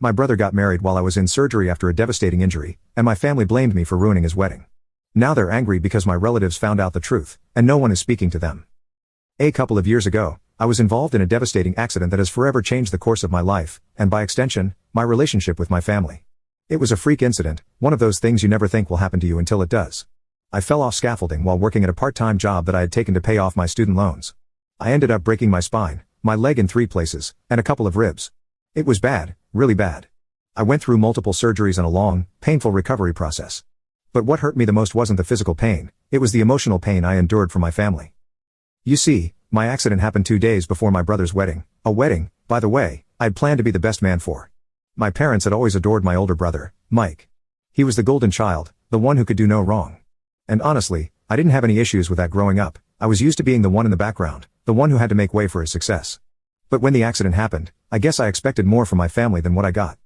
My brother got married while I was in surgery after a devastating injury, and my family blamed me for ruining his wedding. Now they're angry because my relatives found out the truth, and no one is speaking to them. A couple of years ago, I was involved in a devastating accident that has forever changed the course of my life, and by extension, my relationship with my family. It was a freak incident, one of those things you never think will happen to you until it does. I fell off scaffolding while working at a part-time job that I had taken to pay off my student loans. I ended up breaking my spine, my leg in 3 places, and a couple of ribs. It was bad, really bad. I went through multiple surgeries and a long, painful recovery process. But what hurt me the most wasn't the physical pain, it was the emotional pain I endured for my family. You see, my accident happened 2 days before my brother's wedding, a wedding, by the way, I'd planned to be the best man for. My parents had always adored my older brother, Mike. He was the golden child, the one who could do no wrong. And honestly, I didn't have any issues with that growing up. I was used to being the one in the background, the one who had to make way for his success. But when the accident happened, I guess I expected more from my family than what I got.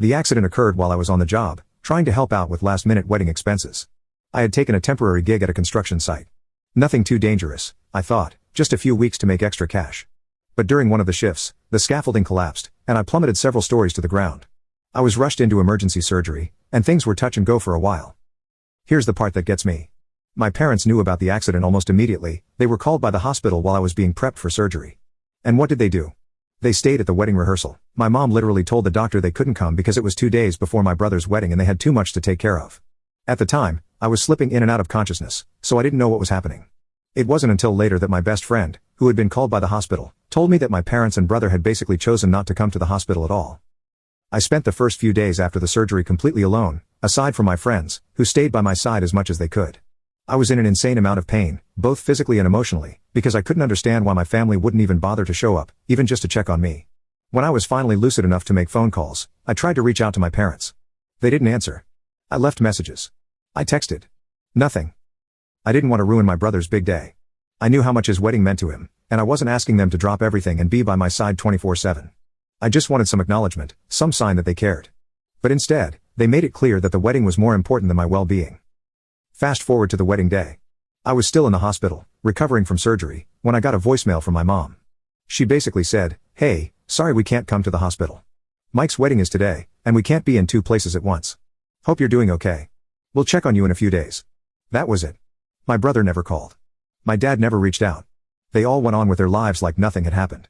The accident occurred while I was on the job, trying to help out with last-minute wedding expenses. I had taken a temporary gig at a construction site. Nothing too dangerous, I thought, just a few weeks to make extra cash. But during one of the shifts, the scaffolding collapsed, and I plummeted several stories to the ground. I was rushed into emergency surgery, and things were touch and go for a while. Here's the part that gets me. My parents knew about the accident almost immediately. They were called by the hospital while I was being prepped for surgery. And what did they do? They stayed at the wedding rehearsal. My mom literally told the doctor they couldn't come because it was 2 days before my brother's wedding and they had too much to take care of. At the time, I was slipping in and out of consciousness, so I didn't know what was happening. It wasn't until later that my best friend, who had been called by the hospital, told me that my parents and brother had basically chosen not to come to the hospital at all. I spent the first few days after the surgery completely alone, aside from my friends, who stayed by my side as much as they could. I was in an insane amount of pain, both physically and emotionally, because I couldn't understand why my family wouldn't even bother to show up, even just to check on me. When I was finally lucid enough to make phone calls, I tried to reach out to my parents. They didn't answer. I left messages. I texted. Nothing. I didn't want to ruin my brother's big day. I knew how much his wedding meant to him, and I wasn't asking them to drop everything and be by my side 24/7. I just wanted some acknowledgement, some sign that they cared. But instead, they made it clear that the wedding was more important than my well-being. Fast forward to the wedding day. I was still in the hospital, recovering from surgery, when I got a voicemail from my mom. She basically said, "Hey, sorry we can't come to the hospital. Mike's wedding is today, and we can't be in 2 places at once. Hope you're doing okay. We'll check on you in a few days." That was it. My brother never called. My dad never reached out. They all went on with their lives like nothing had happened.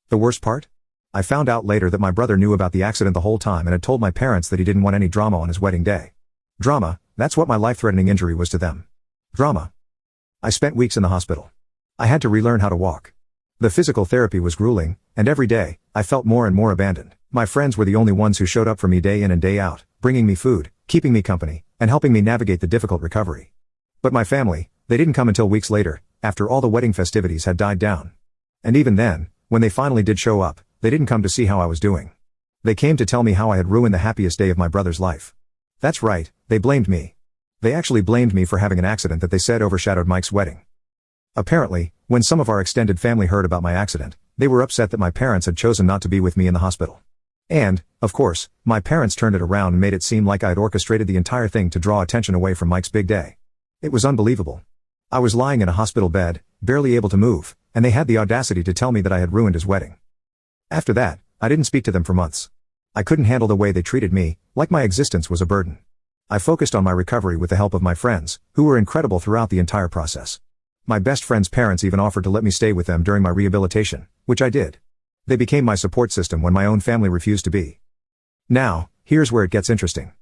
The worst part? I found out later that my brother knew about the accident the whole time and had told my parents that he didn't want any drama on his wedding day. Drama, that's what my life-threatening injury was to them. Drama. I spent weeks in the hospital. I had to relearn how to walk. The physical therapy was grueling, and every day, I felt more and more abandoned. My friends were the only ones who showed up for me day in and day out, bringing me food, keeping me company, and helping me navigate the difficult recovery. But my family, they didn't come until weeks later, after all the wedding festivities had died down. And even then, when they finally did show up, they didn't come to see how I was doing. They came to tell me how I had ruined the happiest day of my brother's life. That's right, they blamed me. They actually blamed me for having an accident that they said overshadowed Mike's wedding. Apparently, when some of our extended family heard about my accident, they were upset that my parents had chosen not to be with me in the hospital. And, of course, my parents turned it around and made it seem like I had orchestrated the entire thing to draw attention away from Mike's big day. It was unbelievable. I was lying in a hospital bed, barely able to move, and they had the audacity to tell me that I had ruined his wedding. After that, I didn't speak to them for months. I couldn't handle the way they treated me, like my existence was a burden. I focused on my recovery with the help of my friends, who were incredible throughout the entire process. My best friend's parents even offered to let me stay with them during my rehabilitation, which I did. They became my support system when my own family refused to be. Now, here's where it gets interesting.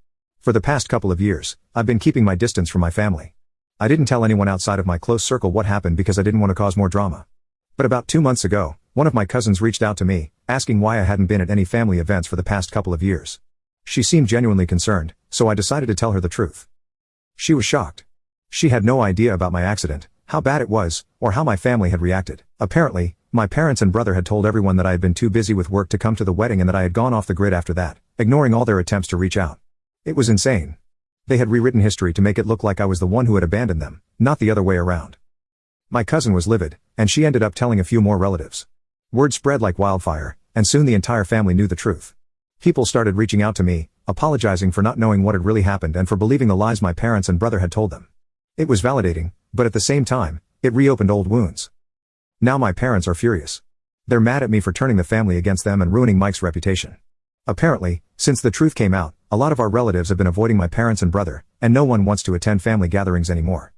For the past couple of years, I've been keeping my distance from my family. I didn't tell anyone outside of my close circle what happened because I didn't want to cause more drama. But about 2 months ago, one of my cousins reached out to me, asking why I hadn't been at any family events for the past couple of years. She seemed genuinely concerned, so I decided to tell her the truth. She was shocked. She had no idea about my accident, how bad it was, or how my family had reacted. Apparently, my parents and brother had told everyone that I had been too busy with work to come to the wedding and that I had gone off the grid after that, ignoring all their attempts to reach out. It was insane. They had rewritten history to make it look like I was the one who had abandoned them, not the other way around. My cousin was livid, and she ended up telling a few more relatives. Word spread like wildfire, and soon the entire family knew the truth. People started reaching out to me, apologizing for not knowing what had really happened and for believing the lies my parents and brother had told them. It was validating, but at the same time, it reopened old wounds. Now my parents are furious. They're mad at me for turning the family against them and ruining Mike's reputation. Apparently, since the truth came out, a lot of our relatives have been avoiding my parents and brother, and no one wants to attend family gatherings anymore.